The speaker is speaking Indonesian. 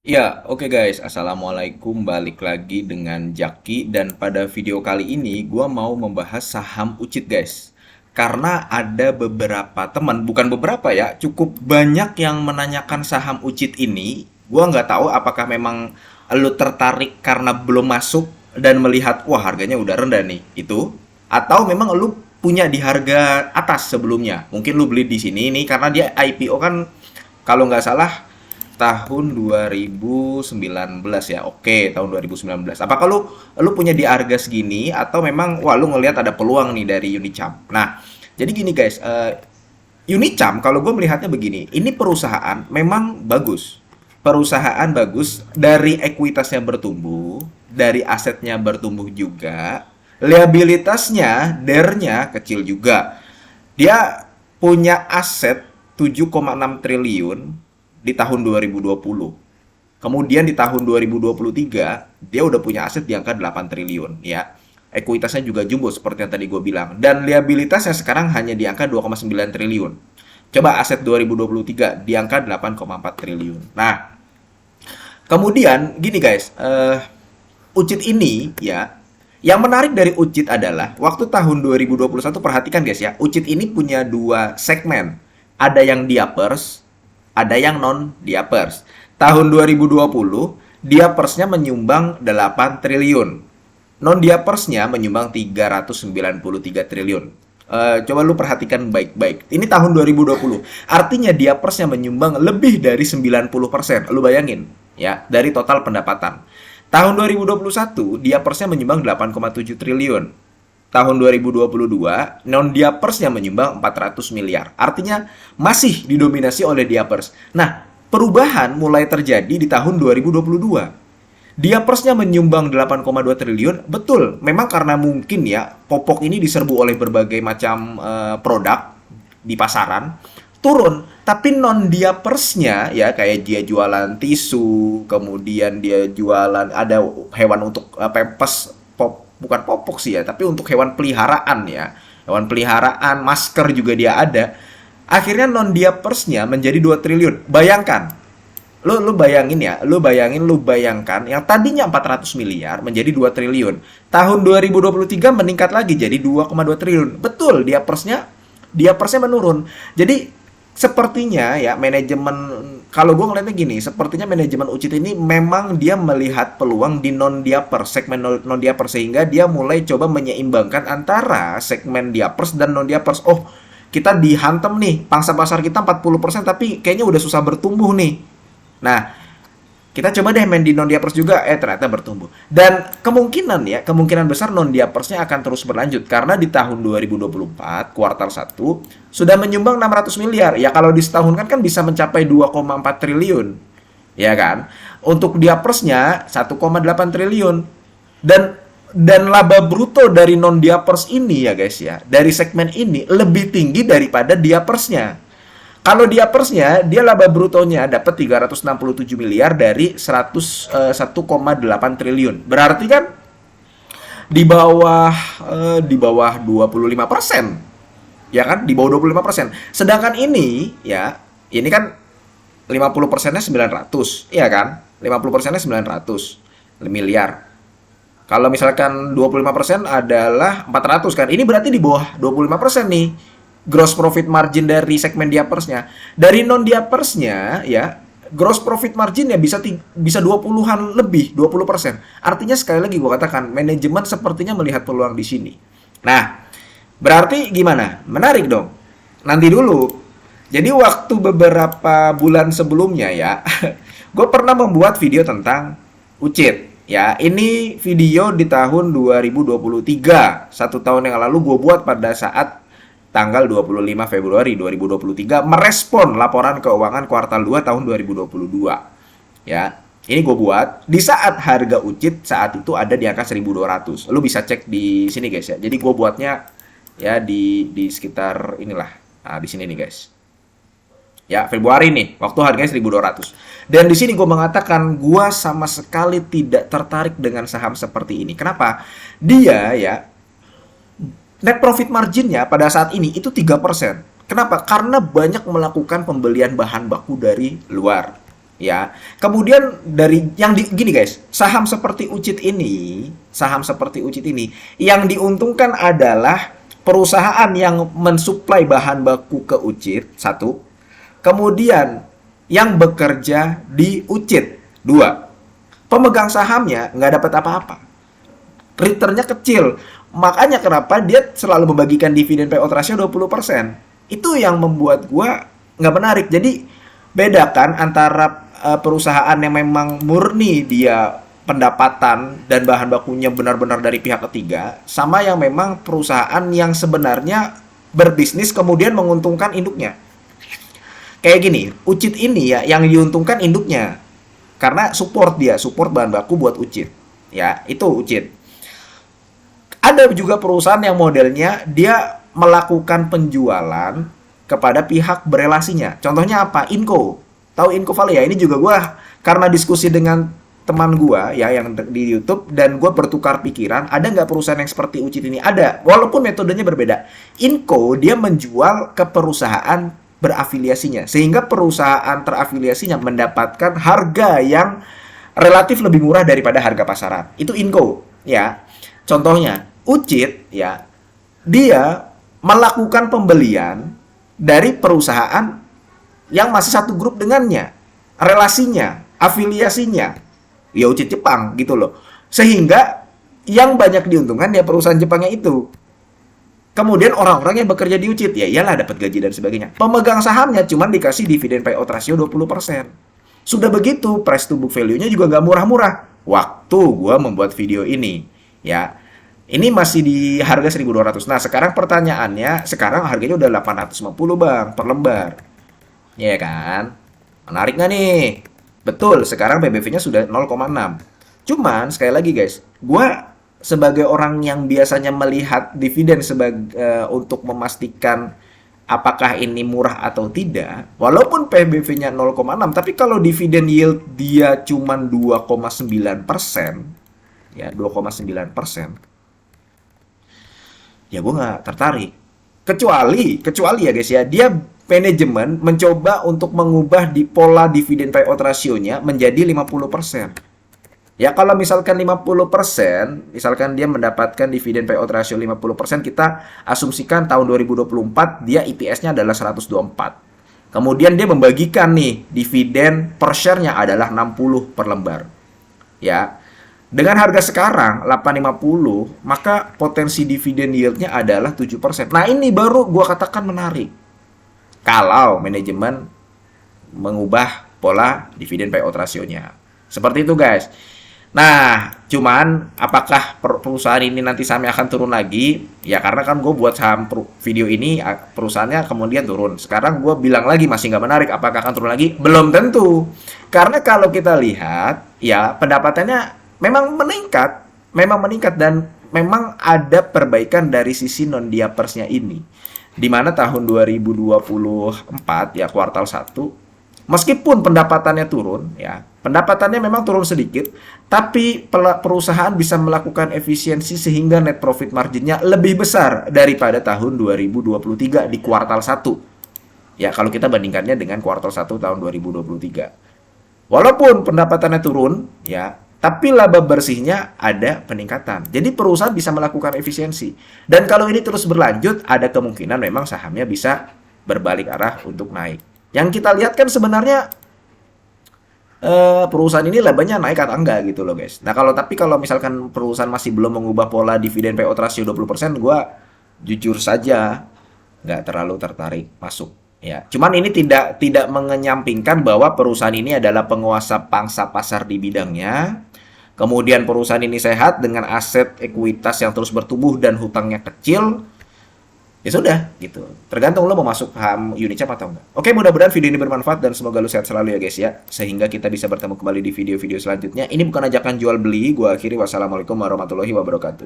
Ya, oke guys. Assalamualaikum. Balik lagi dengan Jaki. Dan pada video kali ini, gua mau membahas saham UCIT guys. Karena ada beberapa teman, bukan beberapa ya, cukup banyak yang menanyakan saham UCIT ini. Gua nggak tahu apakah memang lu tertarik karena belum masuk dan melihat, wah harganya udah rendah nih, itu. Atau memang lu punya di harga atas sebelumnya. Mungkin lu beli di sini nih, karena dia IPO kan kalau nggak salah tahun 2019 ya. Oke, tahun 2019. Apakah lu punya di harga segini atau memang wah lu ngelihat ada peluang nih dari Unicam. Nah, jadi gini guys, Unicam kalau gue melihatnya begini, ini perusahaan memang bagus. Perusahaan bagus dari ekuitasnya bertumbuh, dari asetnya bertumbuh juga, liabilitasnya, DER-nya kecil juga. Dia punya aset 7,6 triliun di tahun 2020. Kemudian di tahun 2023 dia udah punya aset di angka 8 triliun ya. Ekuitasnya juga jumbo seperti yang tadi gue bilang. Dan liabilitasnya sekarang hanya di angka 2,9 triliun. Coba aset 2023 di angka 8,4 triliun. Nah, kemudian gini guys, UCIT ini ya, yang menarik dari UCIT adalah waktu tahun 2021, perhatikan guys ya, UCIT ini punya dua segmen. Ada yang diapers, ada yang non diapers. Tahun 2020, diapersnya menyumbang 8 triliun. Non diapersnya menyumbang 393 triliun. Coba lu perhatikan baik-baik. Ini tahun 2020. Artinya diapersnya menyumbang lebih dari 90%. Lu bayangin ya, dari total pendapatan. Tahun 2021, diapersnya menyumbang 8,7 triliun. Tahun 2022, non-diapersnya menyumbang 400 miliar. Artinya masih didominasi oleh diapers. Nah, perubahan mulai terjadi di tahun 2022. Diapersnya menyumbang 8,2 triliun, betul. Memang karena mungkin ya, popok ini diserbu oleh berbagai macam produk di pasaran, turun. Tapi non-diapersnya ya, kayak dia jualan tisu, kemudian dia jualan ada hewan untuk pempes, bukan popok sih ya, tapi untuk hewan peliharaan ya. Hewan peliharaan, masker juga dia ada. Akhirnya non-diapersnya menjadi 2 triliun. Bayangkan, lu bayangkan yang tadinya 400 miliar menjadi 2 triliun. Tahun 2023 meningkat lagi jadi 2,2 triliun. Betul, dia persnya menurun. Jadi sepertinya ya manajemen, kalau gue ngeliatnya gini, sepertinya manajemen UCIT ini memang dia melihat peluang di non diaper, segmen non diaper, sehingga dia mulai coba menyeimbangkan antara segmen diapers dan non diapers. Oh, kita dihantam nih, pangsa pasar kita 40%, tapi kayaknya udah susah bertumbuh nih. Nah, kita coba deh main di non diapers juga, ternyata bertumbuh. Dan kemungkinan besar non diapersnya akan terus berlanjut karena di tahun 2024 kuartal 1 sudah menyumbang 600 miliar. Ya kalau di setahun kan bisa mencapai 2,4 triliun. Ya kan? Untuk diapersnya 1,8 triliun. Dan laba bruto dari non diapers ini ya guys ya, dari segmen ini lebih tinggi daripada diapersnya. Kalau dia persnya, dia laba brutonya dapat 367 miliar dari 101,8 triliun. Berarti kan di bawah 25%. Ya kan? Di bawah 25%. Sedangkan ini ya, ini kan 50%-nya 900, iya kan? 50%-nya 900 miliar. Kalau misalkan 25% adalah 400 kan. Ini berarti di bawah 25% nih gross profit margin dari segmen diapersnya. Dari non diapersnya ya, gross profit marginnya bisa 20-an lebih, 20%. Artinya sekali lagi gue katakan, manajemen sepertinya melihat peluang di sini. Nah, berarti gimana? Menarik dong. Nanti dulu. Jadi waktu beberapa bulan sebelumnya ya, gue pernah membuat video tentang UCIT. Ya, ini video di tahun 2023. 1 tahun yang lalu gue buat pada saat tanggal 25 Februari 2023 merespon laporan keuangan kuartal 2 tahun 2022. Ya, ini gue buat di saat harga UCIT saat itu ada di angka 1.200. Lu bisa cek di sini guys ya. Jadi gue buatnya ya di sekitar inilah. Nah, di sini nih guys. Ya, Februari nih, waktu harganya 1.200. Dan di sini gue mengatakan gue sama sekali tidak tertarik dengan saham seperti ini. Kenapa? Dia ya net profit marginnya pada saat ini itu 3%. Kenapa? Karena banyak melakukan pembelian bahan baku dari luar. ya. Kemudian dari yang gini guys, saham seperti Ucit ini yang diuntungkan adalah perusahaan yang mensuplai bahan baku ke Ucit, satu. Kemudian yang bekerja di Ucit, dua. Pemegang sahamnya nggak dapat apa-apa. Returnnya kecil. Makanya kenapa dia selalu membagikan dividen payout ratio 20%. Itu yang membuat gua nggak menarik. Jadi bedakan antara perusahaan yang memang murni dia pendapatan dan bahan bakunya benar-benar dari pihak ketiga, sama yang memang perusahaan yang sebenarnya berbisnis kemudian menguntungkan induknya. Kayak gini, Ucit ini ya yang diuntungkan induknya karena support bahan baku buat Ucit. Ya, itu Ucit. Ada juga perusahaan yang modelnya dia melakukan penjualan kepada pihak berelasinya. Contohnya apa? Inco. Tahu Inco Valley ya? Ini juga gue karena diskusi dengan teman gue ya yang di YouTube dan gue bertukar pikiran, ada nggak perusahaan yang seperti Ucit ini? Ada, walaupun metodenya berbeda. Inco dia menjual ke perusahaan berafiliasinya, sehingga perusahaan terafiliasinya mendapatkan harga yang relatif lebih murah daripada harga pasaran. Itu Inco ya. Contohnya Ucit ya, dia melakukan pembelian dari perusahaan yang masih satu grup dengannya, relasinya, afiliasinya, ya Ucit Jepang gitu loh. Sehingga yang banyak diuntungkan ya perusahaan Jepangnya itu. Kemudian orang-orang yang bekerja di Ucit, ya iyalah dapat gaji dan sebagainya. Pemegang sahamnya cuma dikasih dividen payout ratio 20%. Sudah begitu, price to book value-nya juga nggak murah-murah. Waktu gue membuat video ini, ya, ini masih di harga 1.200. Nah, sekarang pertanyaannya, sekarang harganya udah 850 bang, per lembar. Ya kan? Menarik nggak nih? Betul, sekarang PBV-nya sudah 0,6. Cuman, sekali lagi guys, gua sebagai orang yang biasanya melihat dividen untuk memastikan apakah ini murah atau tidak, walaupun PBV-nya 0,6, tapi kalau dividen yield dia cuman 2,9%, ya 2,9%, ya gue nggak tertarik. Kecuali ya guys ya, dia manajemen mencoba untuk mengubah di pola dividen payout rasionya menjadi 50%. Ya kalau misalkan 50%, misalkan dia mendapatkan dividen payout ratio 50%, kita asumsikan tahun 2024 dia EPS-nya adalah 124. Kemudian dia membagikan nih dividen per share-nya adalah 60 per lembar. Ya. Dengan harga sekarang 850, maka potensi dividen yield-nya adalah 7%. Nah, ini baru gua katakan menarik. Kalau manajemen mengubah pola dividen payout rasionya. Seperti itu, guys. Nah, cuman apakah perusahaan ini nanti sahamnya akan turun lagi? Ya karena kan gue buat saham video ini perusahaannya kemudian turun. Sekarang gue bilang lagi masih nggak menarik. Apakah akan turun lagi? Belum tentu. Karena kalau kita lihat, ya pendapatannya memang meningkat dan memang ada perbaikan dari sisi non diapersnya ini. Di mana tahun 2024 ya kuartal 1 meskipun pendapatannya turun ya, pendapatannya memang turun sedikit, tapi perusahaan bisa melakukan efisiensi sehingga net profit marginnya lebih besar daripada tahun 2023 di kuartal 1. Ya, kalau kita bandingkannya dengan kuartal 1 tahun 2023. Walaupun pendapatannya turun, ya, tapi laba bersihnya ada peningkatan. Jadi perusahaan bisa melakukan efisiensi. Dan kalau ini terus berlanjut, ada kemungkinan memang sahamnya bisa berbalik arah untuk naik. Yang kita lihat kan sebenarnya perusahaan ini labanya naik atau enggak gitu loh guys. Nah tapi kalau misalkan perusahaan masih belum mengubah pola dividen payout ratio 20%, gue jujur saja nggak terlalu tertarik masuk. Ya, cuman ini tidak mengenyampingkan bahwa perusahaan ini adalah penguasa pangsa pasar di bidangnya. Kemudian perusahaan ini sehat dengan aset ekuitas yang terus bertumbuh dan hutangnya kecil. Ya sudah, gitu. Tergantung lo mau masuk saham Unicap atau enggak. Oke, mudah-mudahan video ini bermanfaat dan semoga lo sehat selalu ya guys ya. Sehingga kita bisa bertemu kembali di video-video selanjutnya. Ini bukan ajakan jual beli. Gua akhiri. Wassalamualaikum warahmatullahi wabarakatuh.